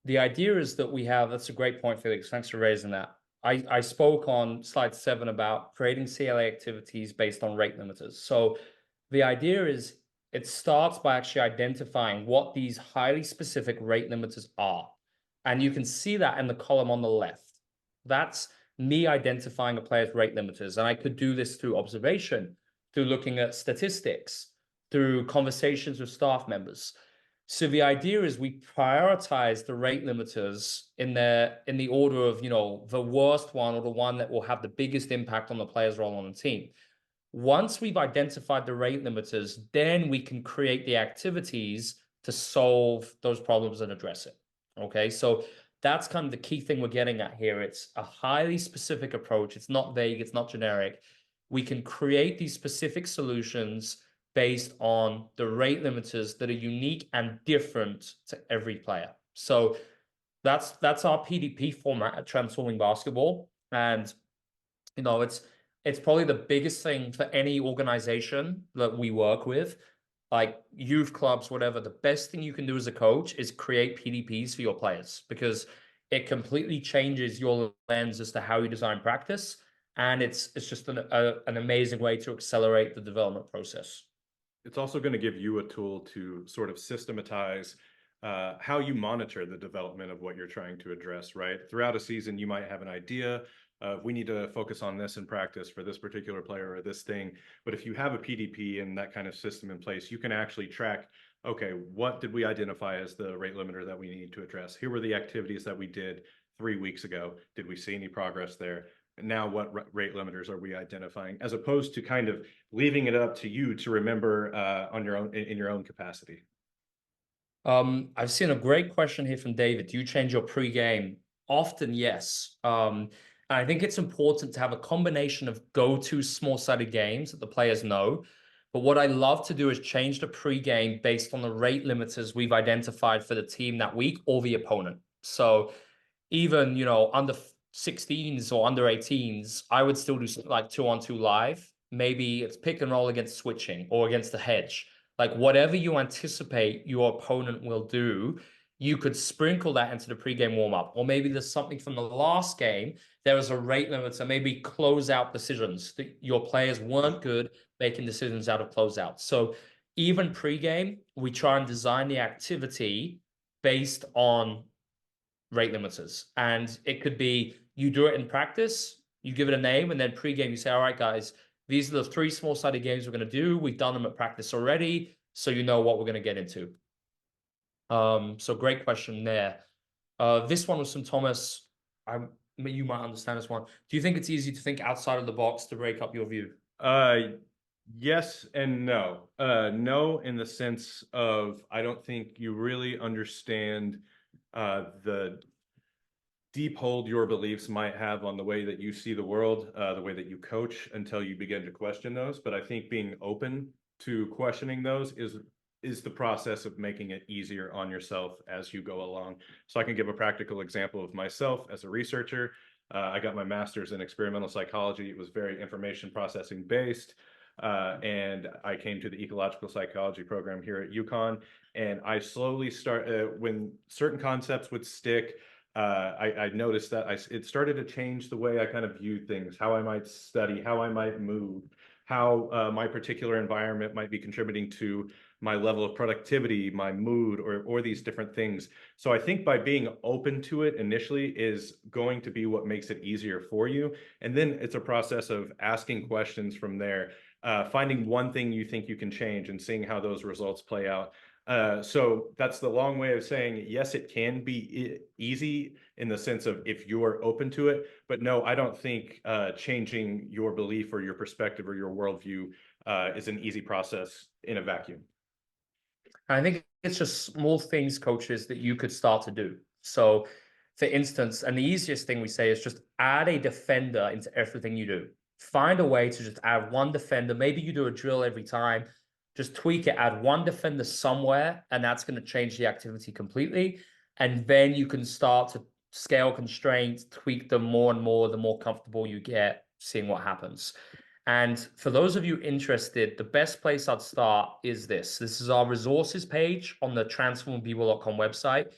the idea is that we have, that's a great point, Felix. Thanks for raising that. I spoke on slide 7 about creating CLA activities based on rate limiters. So the idea is it starts by actually identifying what these highly specific rate limiters are. And you can see that in the column on the left. That's me identifying a player's rate limiters. And I could do this through observation, through looking at statistics, through conversations with staff members. So the idea is we prioritize the rate limiters in the order of, you know, the worst one or the one that will have the biggest impact on the player's role on the team. Once we've identified the rate limiters, then we can create the activities to solve those problems and address it. Okay, so that's kind of the key thing we're getting at here. It's a highly specific approach. It's not vague, it's not generic. We can create these specific solutions based on the rate limiters that are unique and different to every player. So that's our PDP format at Transforming Basketball. And, you know, it's probably the biggest thing for any organization that we work with, like youth clubs, whatever. The best thing you can do as a coach is create PDPs for your players, because it completely changes your lens as to how you design practice. And it's just an amazing way to accelerate the development process. It's also going to give you a tool to sort of systematize how you monitor the development of what you're trying to address, right? Throughout a season, you might have an idea of we need to focus on this in practice for this particular player or this thing. But if you have a PDP and that kind of system in place, you can actually track, okay, what did we identify as the rate limiter that we need to address? Here were the activities that we did 3 weeks ago. Did we see any progress there? And now what rate limiters are we identifying, as opposed to kind of leaving it up to you to remember on your own in your own capacity? I've seen a great question here from David. Do you change your pre-game? Often, yes. And I think it's important to have a combination of go-to small-sided games that the players know. But what I love to do is change the pre-game based on the rate limiters we've identified for the team that week or the opponent. So even, you know, under 16s or under 18s, I would still do like 2-on-2 live. Maybe it's pick and roll against switching or against the hedge. Like whatever you anticipate your opponent will do, you could sprinkle that into the pregame warm-up. Or maybe there's something from the last game. There was a rate limiter, maybe closeout decisions that your players weren't good making decisions out of closeouts. So even pregame, we try and design the activity based on rate limiters. And it could be you do it in practice, you give it a name, and then pregame you say, all right, guys, these are the 3 small-sided games we're going to do. We've done them at practice already, so you know what we're going to get into. So great question there. This one was from Thomas. You might understand this one. Do you think it's easy to think outside of the box to break up your view? Yes and no. No, in the sense of I don't think you really understand the deep hold your beliefs might have on the way that you see the world, the way that you coach, until you begin to question those. But I think being open to questioning those is the process of making it easier on yourself as you go along. So I can give a practical example of myself as a researcher. I got my master's in experimental psychology. It was very information processing based. And I came to the ecological psychology program here at UConn. And I slowly when certain concepts would stick, I noticed that it started to change the way I kind of viewed things, how I might study, how I might move, how my particular environment might be contributing to my level of productivity, my mood, or these different things. So I think by being open to it initially is going to be what makes it easier for you. And then it's a process of asking questions from there, finding one thing you think you can change and seeing how those results play out. So that's the long way of saying, yes, it can be easy in the sense of if you're open to it, but no, I don't think changing your belief or your perspective or your worldview is an easy process in a vacuum. I think it's just small things, coaches, that you could start to do. So, for instance, and the easiest thing we say is just add a defender into everything you do. Find a way to just add one defender. Maybe you do a drill every time. Just tweak it, add one defender somewhere, and that's going to change the activity completely. And then you can start to scale constraints, tweak them more and more, the more comfortable you get, seeing what happens. And for those of you interested, the best place I'd start is this. This is our resources page on the transformpeople.com website.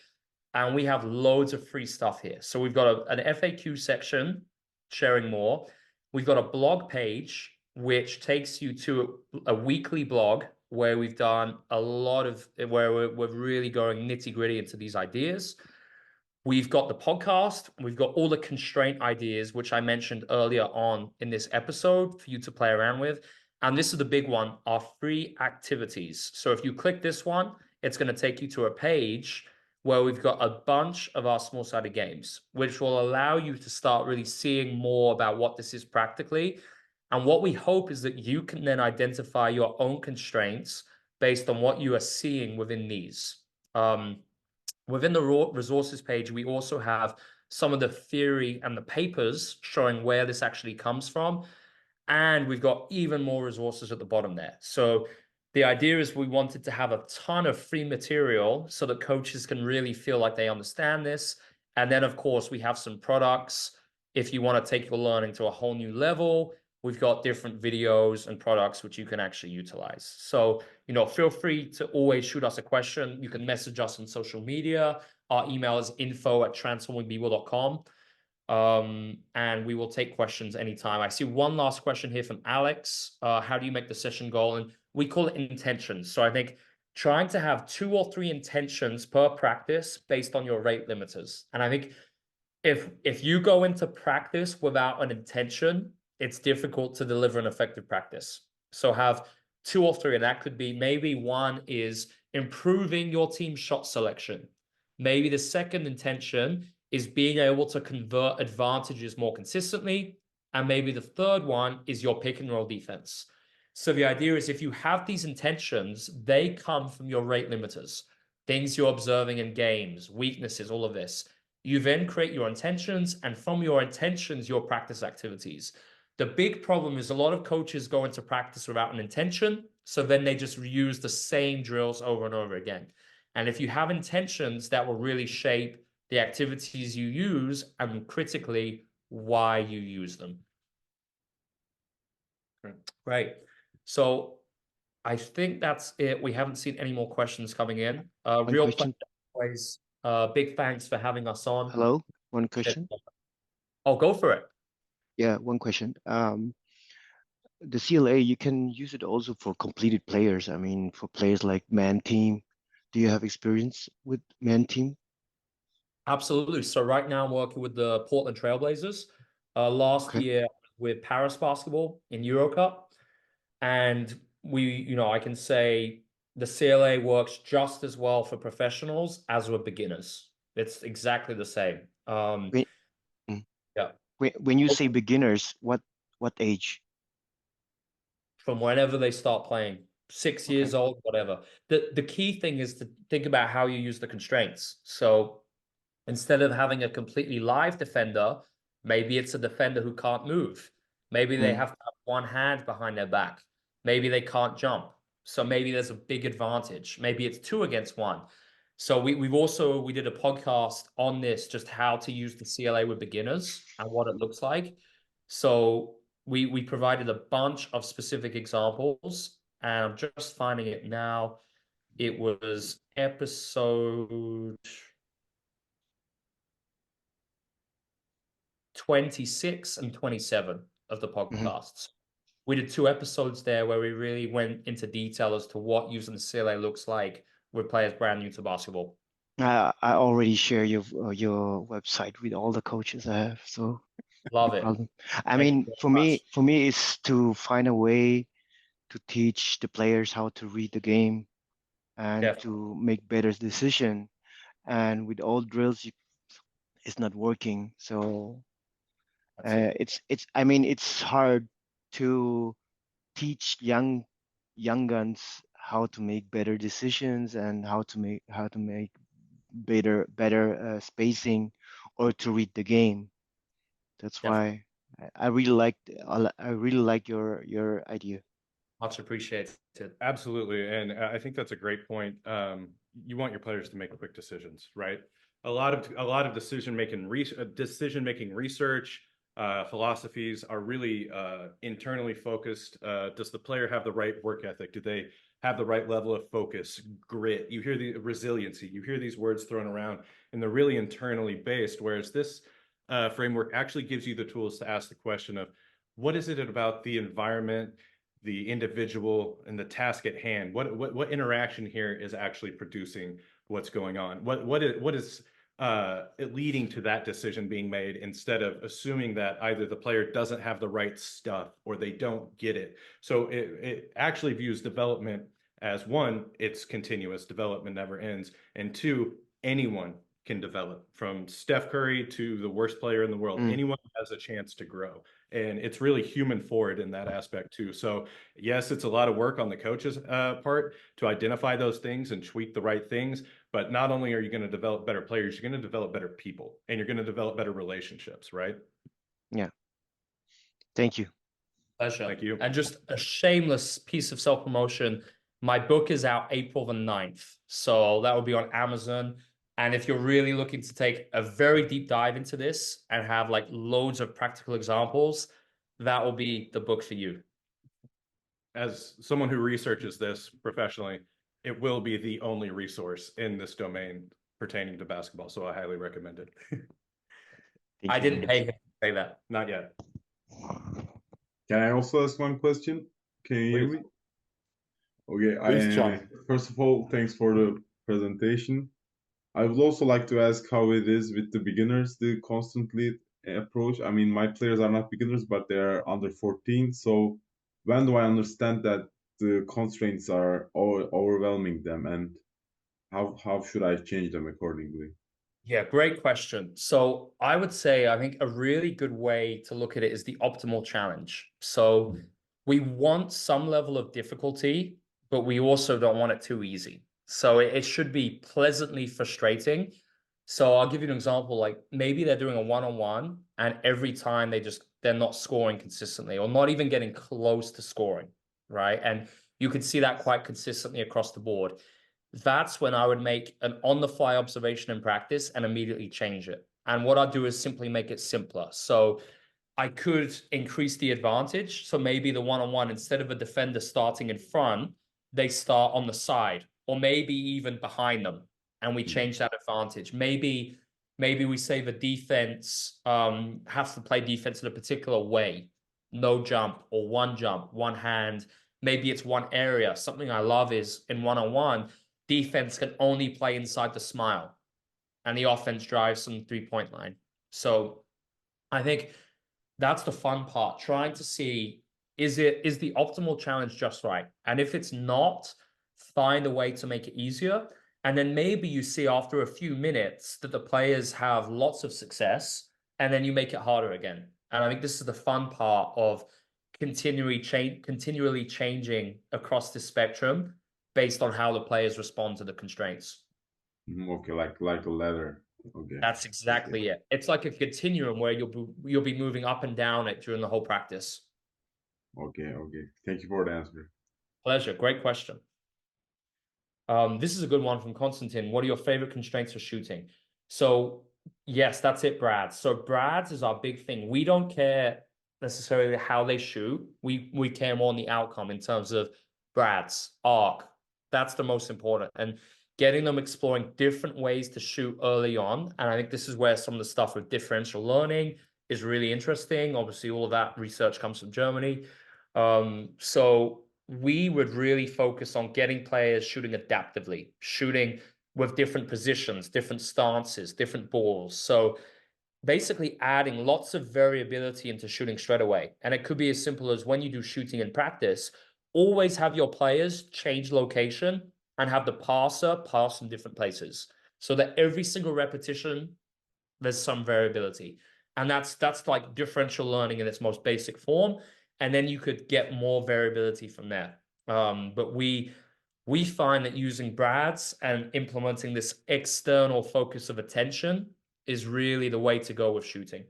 And we have loads of free stuff here. So we've got an FAQ section sharing more. We've got a blog page, which takes you to a weekly blog where we've done a lot of, where we're really going nitty gritty into these ideas. We've got the podcast. We've got all the constraint ideas, which I mentioned earlier on in this episode for you to play around with. And this is the big one, our free activities. So if you click this one, it's going to take you to a page where we've got a bunch of our small-sided games, which will allow you to start really seeing more about what this is practically. And what we hope is that you can then identify your own constraints based on what you are seeing within these. Within the resources page, we also have some of the theory and the papers showing where this actually comes from. And we've got even more resources at the bottom there. So the idea is we wanted to have a ton of free material so that coaches can really feel like they understand this. And then, of course, we have some products. If you want to take your learning to a whole new level, we've got different videos and products which you can actually utilize. So, feel free to always shoot us a question. You can message us on social media. Our email is info@transformingpeople.com. And we will take questions anytime. I see one last question here from Alex. How do you make the session goal? And we call it intentions. So I think trying to have 2 or 3 intentions per practice based on your rate limiters. And I think if you go into practice without an intention, it's difficult to deliver an effective practice. So have 2 or 3, and that could be maybe one is improving your team shot selection. Maybe the second intention is being able to convert advantages more consistently. And maybe the third one is your pick and roll defense. So the idea is if you have these intentions, they come from your rate limiters, things you're observing in games, weaknesses, all of this. You then create your intentions, and from your intentions, your practice activities. The big problem is a lot of coaches go into practice without an intention, so then they just reuse the same drills over and over again. And if you have intentions, that will really shape the activities you use and critically why you use them. Great. So I think that's it. We haven't seen any more questions coming in. Real question. always. Big thanks for having us on. Hello, one question. Oh, go for it. Yeah, one question. The CLA, you can use it also for completed players. I mean, for players like man team. Do you have experience with man team? Absolutely. So right now I'm working with the Portland Trailblazers. Last year with Paris basketball in Euro Cup. And I can say the CLA works just as well for professionals as with beginners. It's exactly the same. Yeah. When you say beginners, what age? From whenever they start playing, 6 years old, whatever. The key thing is to think about how you use the constraints. So instead of having a completely live defender, maybe it's a defender who can't move. Maybe they have to have one hand behind their back. Maybe they can't jump. So maybe there's a big advantage. Maybe it's 2 against 1. So we did a podcast on this, just how to use the CLA with beginners and what it looks like. So we provided a bunch of specific examples, and I'm just finding it now. It was episode 26 and 27 of the podcasts. We did 2 episodes there where we really went into detail as to what using the CLA looks like with players brand new to basketball. I already share your website with all the coaches I have, so Love no it. problem. I Thank you mean, very for me, it's to find a way to teach the players how to read the game and much. to make better decision. And with all drills, it's not working. So Yeah. it's I mean, it's hard to teach young guns how to make better decisions and how to make better spacing or to read the game. That's Definitely. why I really like your idea. Much appreciated. Absolutely, and I think that's a great point. You want your players to make quick decisions, right? A lot of decision making research philosophies are really internally focused. Does the player have the right work ethic? Do they have the right level of focus, grit? You hear the resiliency. You hear these words thrown around, and they're really internally based. Whereas this framework actually gives you the tools to ask the question of what is it about the environment, the individual, and the task at hand. What interaction here is actually producing what's going on? What is it leading to that decision being made, instead of assuming that either the player doesn't have the right stuff or they don't get it. So it actually views development as, one, it's continuous, development never ends, and two, anyone can develop, from Steph Curry to the worst player in the world. Anyone has a chance to grow, and it's really human forward in that aspect too. So yes, it's a lot of work on the coach's part to identify those things and tweak the right things, but not only are you going to develop better players, you're going to develop better people, and you're going to develop better relationships, right? Yeah. Thank you. Pleasure. Thank you. And just a shameless piece of self-promotion. My book is out April the 9th. So that will be on Amazon. And if you're really looking to take a very deep dive into this and have like loads of practical examples, that will be the book for you. As someone who researches this professionally, it will be the only resource in this domain pertaining to basketball. So I highly recommend it. I didn't pay him to say that. Not yet. Can I also ask one question? Can you hear me? Okay, Please, John. First of all, thanks for the presentation. I would also like to ask how it is with the beginners, the constantly approach. I mean, my players are not beginners, but they're under 14. So when do I understand that the constraints are overwhelming them, and how should I change them accordingly? Yeah, great question. So I would say, I think a really good way to look at it is the optimal challenge. So we want some level of difficulty, but we also don't want it too easy. So it should be pleasantly frustrating. So I'll give you an example, like maybe they're doing a one-on-one and every time they're not scoring consistently or not even getting close to scoring, right? And you can see that quite consistently across the board. That's when I would make an on-the-fly observation in practice and immediately change it. And what I'd do is simply make it simpler. So I could increase the advantage. So maybe the one-on-one, instead of a defender starting in front, they start on the side or maybe even behind them. And we change that advantage. Maybe we say the defense has to play defense in a particular way. No jump or one jump, one hand. Maybe it's one area. Something I love is in one-on-one, defense can only play inside the smile and the offense drives from the three-point line. So I think that's the fun part, trying to see, is the optimal challenge just right? And if it's not, find a way to make it easier. And then maybe you see after a few minutes that the players have lots of success, and then you make it harder again. And I think this is the fun part of continually changing across the spectrum based on how the players respond to the constraints. Okay, like a ladder. Okay. That's exactly it. It's like a continuum where you'll be moving up and down it during the whole practice. Okay. Thank you for the answer. Pleasure. Great question. This is a good one from Konstantin. What are your favorite constraints for shooting? So yes, that's it, Brad. So Brad's is our big thing. We don't care necessarily how they shoot. We care more on the outcome in terms of Brad's arc. That's the most important. And getting them exploring different ways to shoot early on. And I think this is where some of the stuff with differential learning is really interesting. Obviously, all of that research comes from Germany. So we would really focus on getting players shooting adaptively, shooting with different positions, different stances, different balls. So basically adding lots of variability into shooting straight away. And it could be as simple as when you do shooting in practice, always have your players change location and have the passer pass from different places so that every single repetition, there's some variability. And that's like differential learning in its most basic form. And then you could get more variability from there. But we find that using Brads and implementing this external focus of attention is really the way to go with shooting.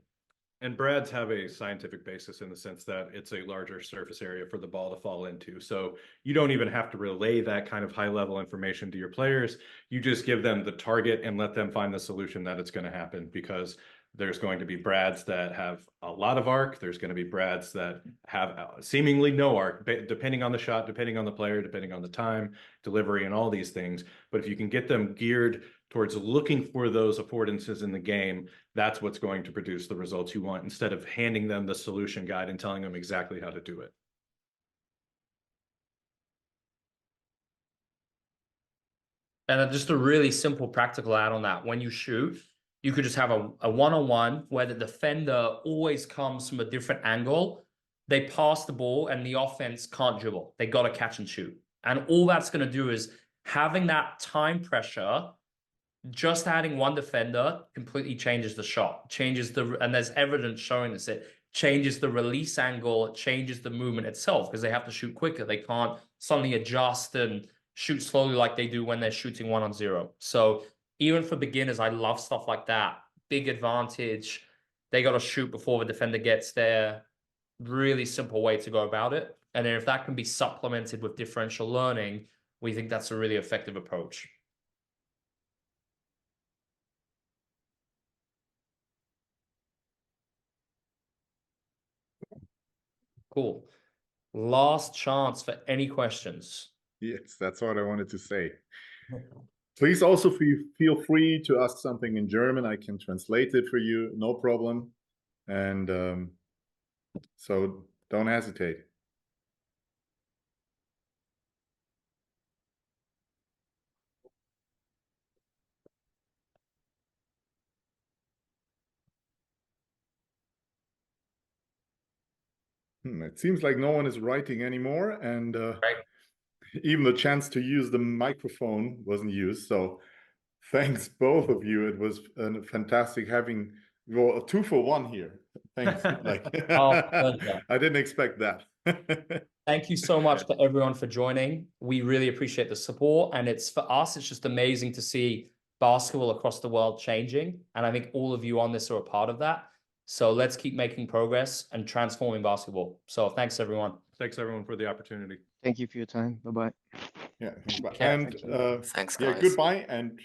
And Brads have a scientific basis in the sense that it's a larger surface area for the ball to fall into. So you don't even have to relay that kind of high level information to your players. You just give them the target and let them find the solution that it's going to happen, because there's going to be Brads that have a lot of arc. There's going to be Brads that have seemingly no arc, depending on the shot, depending on the player, depending on the time, delivery, and all these things. But if you can get them geared towards looking for those affordances in the game, that's what's going to produce the results you want, instead of handing them the solution guide and telling them exactly how to do it. And just a really simple practical add on that. When you shoot, you could just have a one-on-one where the defender always comes from a different angle. They pass the ball and the offense can't dribble. They got to catch and shoot. And all that's going to do is having that time pressure. Just adding one defender completely changes the shot, and there's evidence showing this. It changes the release angle, it changes the movement itself, because they have to shoot quicker. They can't suddenly adjust and shoot slowly like they do when they're shooting 1-on-0. So even for beginners, I love stuff like that. Big advantage. They got to shoot before the defender gets there. Really simple way to go about it. And then if that can be supplemented with differential learning, we think that's a really effective approach. Cool. Last chance for any questions. Yes, that's what I wanted to say. Please also feel free to ask something in German. I can translate it for you, no problem. And so don't hesitate. It seems like no one is writing anymore, and Right. even the chance to use the microphone wasn't used. So thanks, both of you. It was fantastic having a 2-for-1 here. Thanks. Like, I didn't expect that. Thank you so much to everyone for joining. We really appreciate the support. And for us, it's just amazing to see basketball across the world changing. And I think all of you on this are a part of that. So let's keep making progress and transforming basketball. So thanks, everyone. Thanks, everyone, for the opportunity. Thank you for your time. Bye-bye. Yeah, thanks. Bye. Yeah, And Thanks, yeah, guys. goodbye. And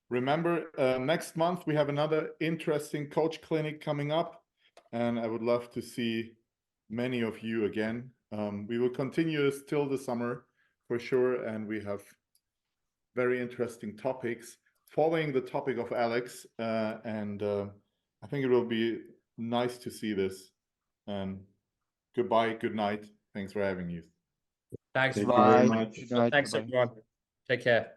remember, next month we have another interesting coach clinic coming up, and I would love to see many of you again. We will continue till the summer for sure, and we have very interesting topics following the topic of Alex, and I think it will be nice to see this. Goodbye, good night. Thanks for having you. Thanks. Thank you very Bye. much. Good night. Thanks, Bye-bye. everyone. Take care.